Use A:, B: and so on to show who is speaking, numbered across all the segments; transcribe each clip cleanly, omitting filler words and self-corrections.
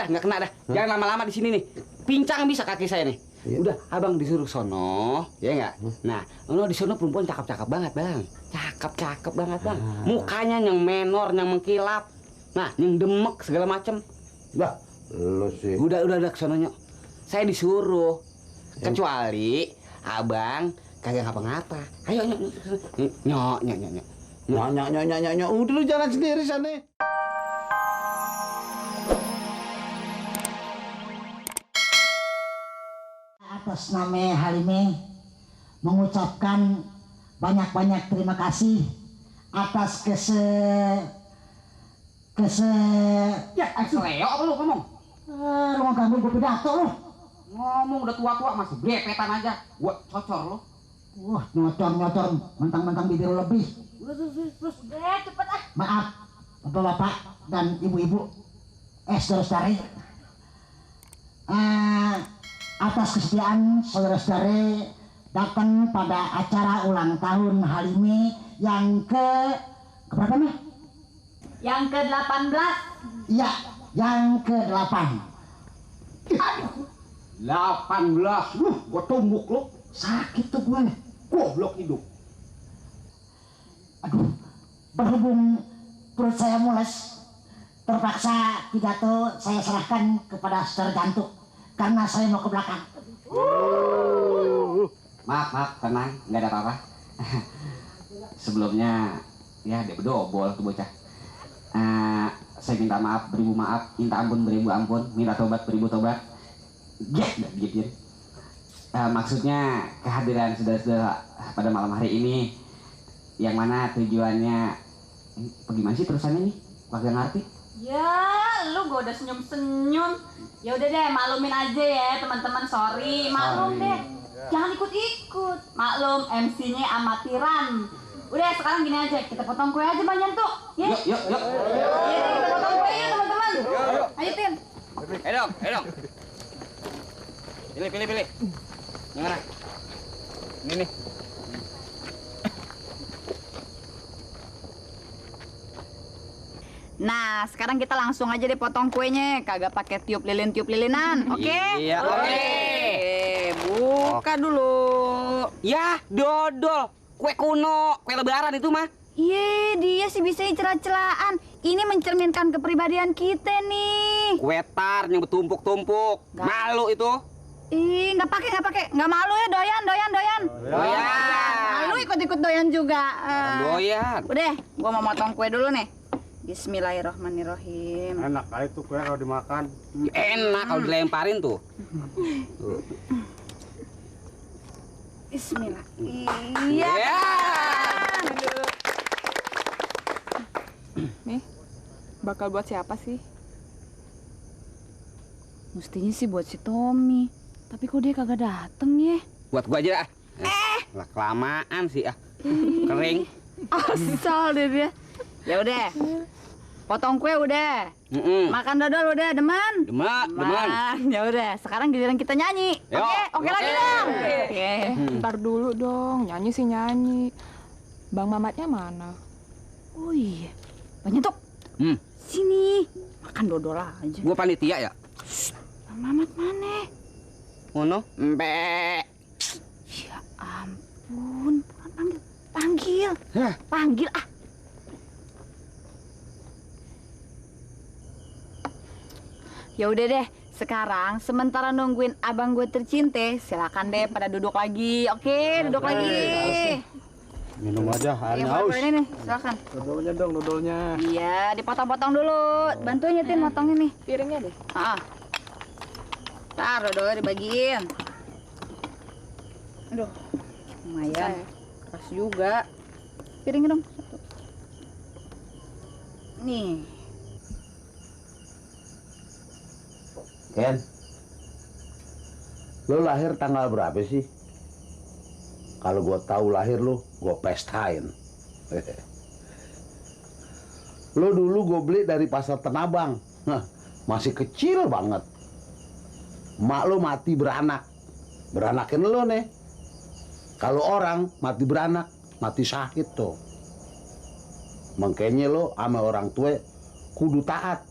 A: dah, nggak kena dah. Jangan lama-lama di sini nih. Pincang bisa kaki saya nih. Udah, abang disuruh sono, ya nggak? Nah, di sono perempuan cakep-cakep banget, bang. Cakep banget, bang. Mukanya yang menor, yang mengkilap. Nah, yang demek segala macem.
B: Lah, lu sih.
A: Udah ke sononya. Saya disuruh. Kecuali abang kagak ngapa-ngapa. Ayo, nyok.
B: Nyok. Udah lu jalan sendiri sana.
C: Atas nama Halime mengucapkan banyak-banyak terima kasih atas
A: Ya, seleo apa lu ngomong?
C: lu nggak ganggu gue pidato lu.
A: Ngomong udah tua-tua masih blepetan aja. Gua cocor lu.
C: Wah, nyocor mentang-mentang bibir lu lebih.
D: Terus deh cepet ah.
C: Maaf bapak-bapak dan ibu-ibu, saudara-saudari, atas kesediaan saudara-saudari datang pada acara ulang tahun Halime yang keberapa nih?
D: Yang ke-18.
C: Iya, yang ke-8.
A: 18. Gua tumbuk lu.
C: Sakit tuh gue.
A: Goblok hidup.
C: Aduh, berhubung perut saya mules, terpaksa pidato saya serahkan kepada saudara jantung karena saya mau ke belakang.
A: Maaf, tenang, nggak ada apa-apa. Sebelumnya, ya dia bedobol tuh bocah. Saya minta maaf, beribu maaf, minta ampun, beribu ampun, minta tobat, beribu tobat. Gitu. Maksudnya kehadiran saudara-saudara pada malam hari ini, yang mana tujuannya, bagaimana sih terusannya nih? Kagak ngerti.
D: Ya, lu gua udah senyum-senyum. Ya udah deh, maklumin aja ya teman-teman, sorry. Maklum deh. Jangan ikut-ikut. Maklum, MC-nya amatiran. Udah, sekarang gini aja, kita potong kue aja Bang Jantuk. Ya.
A: Yuk.
D: Iya, kita potong kue ya teman-teman. Ayo Tin.
A: Ayo dong. Pilih. Yang mana? Ini nih.
D: Nah, sekarang kita langsung aja deh potong kuenya, kagak pakai tiup lilinan, oke?
A: Iya,
D: oke. Buka dulu.
A: Ya, dodol. Kue kuno, kue lebaran itu mah.
D: Iya, dia sih bisa celah-celahan. Ini mencerminkan kepribadian kita nih.
A: Kue tar yang bertumpuk-tumpuk. Malu itu.
D: Ih, nggak pakai. Nggak malu ya, doyan. Malu ikut-ikut doyan juga.
A: Doyan.
D: Udah, gua mau motong kue dulu nih. Bismillahirrahmanirrahim.
B: Enak kali tuh kue kalau dimakan.
A: Enak kalau dilemparin tuh.
D: Bismillah. Iya.
A: Aduh.
E: Nih, bakal buat siapa sih?
D: Mestinya sih buat si Tommy. Tapi kok dia kagak dateng ya?
A: Buat gua aja. Lah kelamaan sih Kering.
D: Asal deh dia. Ya udah. Potong kue udah. Makan dodol udah, demen.
A: Demen.
D: Ya udah, sekarang giliran kita nyanyi. Oke lagi dong. Oke.
E: Ntar dulu dong, nyanyi sih nyanyi. Bang Mamatnya mana?
D: Oh iya. Bang Jantuk. Sini. Makan dodol aja.
A: Gua panitia ya.
D: Bang Mamat mana?
A: Ngono. Mbe.
D: Ya ampun. Panggil. Panggil ah. Ya udah deh, sekarang sementara nungguin abang gue tercinta, silakan deh pada duduk lagi. Oke, duduk lagi.
B: Minum aja, airnya
D: Yang
B: haus.
D: ini nih, silakan.
B: Dodolnya dong, dodolnya.
D: Iya, dipotong-potong dulu. Bantuin ya Tin motongin nih.
E: Piringnya deh.
D: Ntar dodolnya dibagiin. Aduh, lumayan. Keras juga. Piringnya dong. Satu. Nih.
B: Ken, lo lahir tanggal berapa sih? Kalau gua tahu lahir lo, gua pestain. Lo dulu gua beli dari pasar Tanabang. Nah, masih kecil banget. Mak lo mati beranak. Beranakin lo nih. Kalau orang mati beranak, mati syahid tuh. Makanya lo sama orang tua kudu taat.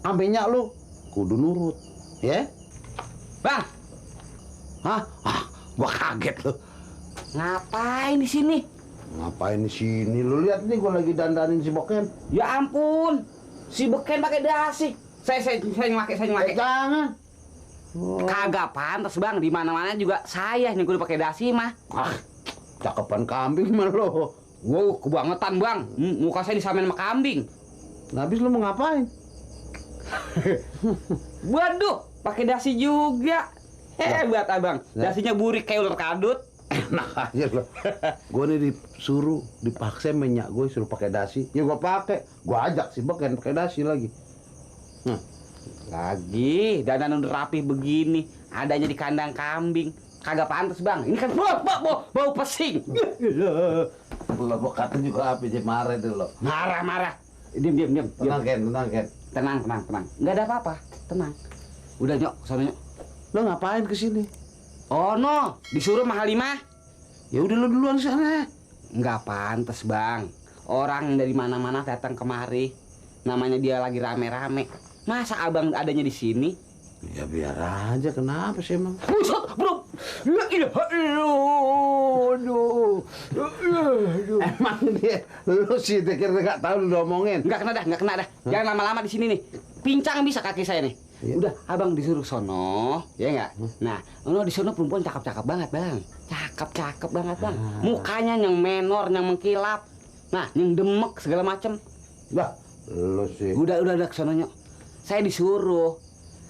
B: Amenya lo kudu nurut, ya?
A: Bang,
B: Hah? Gua kaget lo.
A: ngapain di sini?
B: Ngapain di sini? Lu lihat nih gua lagi dandanin si Boken.
A: Ya ampun, si Beken pakai dasi. Saya nyelake.
B: Jangan.
A: Kagak pantas bang, di mana-mana juga saya yang kudu pakai dasi mah.
B: Cakepan kambing mah lo.
A: Wow, kebangetan bang. Muka saya disamain sama kambing.
B: Habis lu mau ngapain?
A: Waduh, pakai dasi juga. Hebat abang. Dasinya burik kayak ular kadut.
B: Enak aja lo. Gue nih disuruh, dipaksa minyak gue suruh pakai dasi. Ya gue pakai. Gue ajak si Beken pakai dasi lagi.
A: Lagi, dandan udah rapi begini, adanya di kandang kambing. Kagak pantas bang. Ini kan bau pesing.
B: Lo gue kata juga apa aja marah deh lo.
A: Marah. Diam.
B: Tenang Ken.
A: Tenang. Nggak ada apa-apa. Tenang. Udah nyok, sana nyok.
B: Lo ngapain kesini?
A: Oh no, disuruh mahal 5.
B: Ya udah lo duluan sana.
A: Nggak pantas bang. Orang dari mana-mana datang kemari. Namanya dia lagi rame-rame. Masa abang adanya di sini?
B: Ya biar aja, kenapa sih emang?
A: Buset, bro. Aduh.
B: Emang dia, lu sih pikir nggak tahu lu omongin.
A: Nggak kena dah. Jangan lama-lama di sini nih. Pincang bisa kaki saya nih.
B: Iya.
A: Udah, abang disuruh sono, ya nggak? Nah, di sono perempuan cakep-cakep banget, bang. Cakep banget, bang. Mukanya yang menor, yang mengkilap. Nah, yang demek segala macem.
B: Lah, lu sih.
A: Udah ke sononya. Saya disuruh.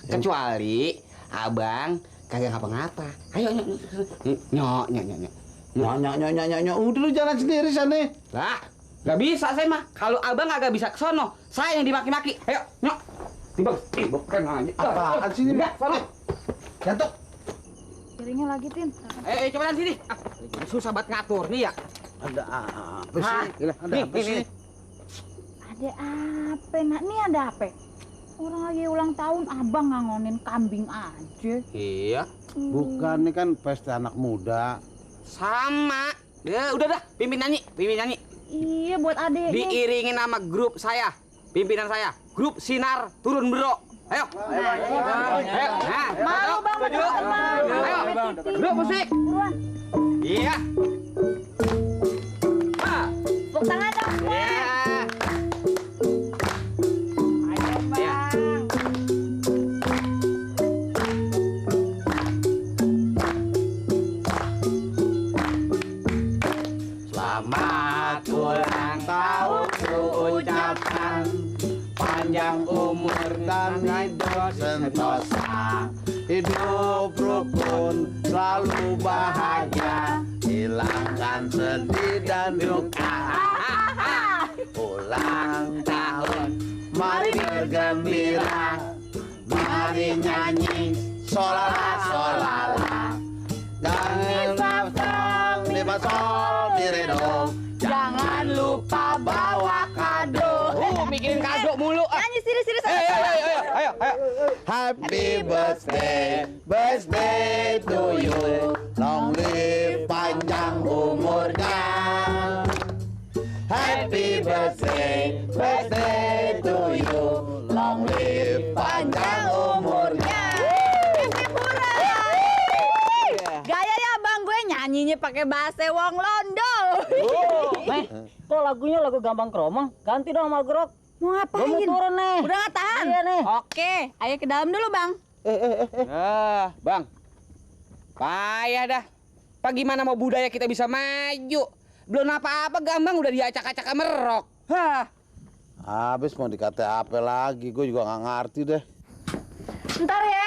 A: Kecuali abang kagak ngapa-ngapa. Ayo, nyok.
B: Nyok. Udah lu jalan sendiri sana.
A: Lah, nggak bisa saya mah. Kalau abang kagak bisa ke sono, saya yang dimaki-maki. Ayo, nyok. Bukan aja.
B: Apaan sih ini?
A: Enggak, sono.
B: Jatuh.
E: Piringnya lagi, Tin.
A: Coba sini. Susah banget ngatur nih ya.
B: Ada apa
A: Hah?
B: sih? Ada apa
A: Nih.
B: sih?
E: Ada apa? Nah, ini ada apa? Orang lagi ulang tahun, abang ngangonin kambing aja.
A: Iya.
B: Bukan, ini kan pesta anak muda.
A: Sama. Ya, udah dah, pimpin nyanyi.
E: Iya, buat adeknya.
A: Diiringin sama grup saya, pimpinan saya. Grup Sinar Turun Bro. Ayo. Nah,
E: Malu bang, teman.
A: Ayo, grup musik.
E: Buruan.
A: Iya.
E: Tepuk tangan dong.
A: Iya.
E: Ayo bang.
A: Selamat ulang tahun ucapkan, panjang umur dan hidup sentosa,
B: Hidup rukun, selalu bahagia, hilangkan sedih dan duka. Ulang tahun, mari bergembira, mari nyanyi, solala. Jangan pasang di sol di redo, jangan lupa bawa kado.
A: mikirin kado mulu.
E: Nyanyi siri-siri
A: Ayo.
B: Happy birthday to you, long live panjang umurnya. Happy birthday to you, long live panjang umurnya.
E: Gaya ya bang, gue nyanyinya pakai bahasa wong Londo.
F: Kok lagunya lagu Gampang Kromong? Ganti dong sama Grok.
E: Mau
F: Gue mau
E: ngapain?
F: turun nih.
E: Udah nggak tahan?
F: Iya nih.
E: Oke, ayo ke dalam dulu bang.
A: Bang. Payah dah. Pak gimana mau budaya kita bisa maju? Belum apa-apa Gambang udah diacak-acak sama Rok. Hah.
B: Habis mau dikata apa lagi, gue juga nggak ngerti deh.
E: Ntar ya.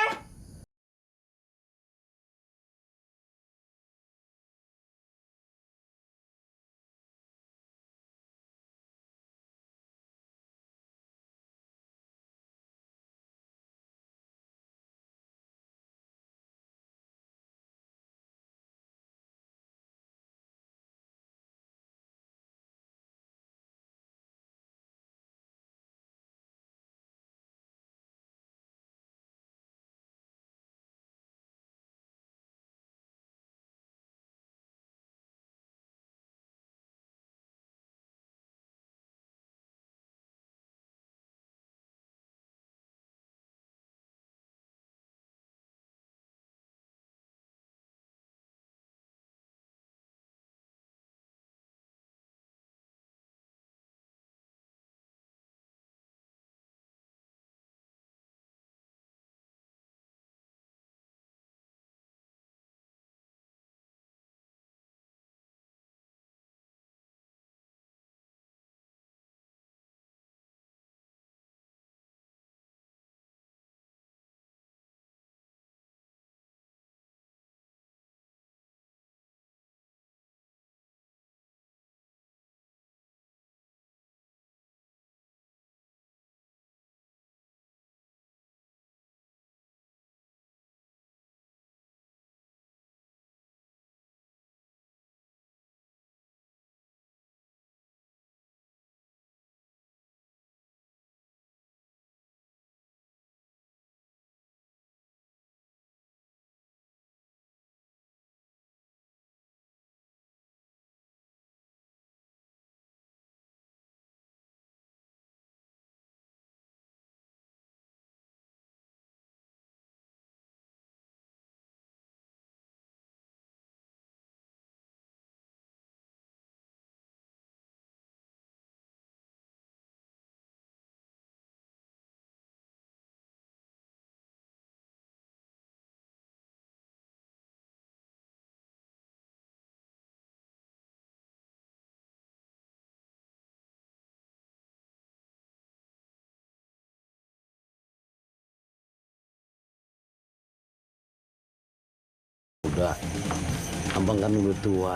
B: muda. Abang kan udah tua.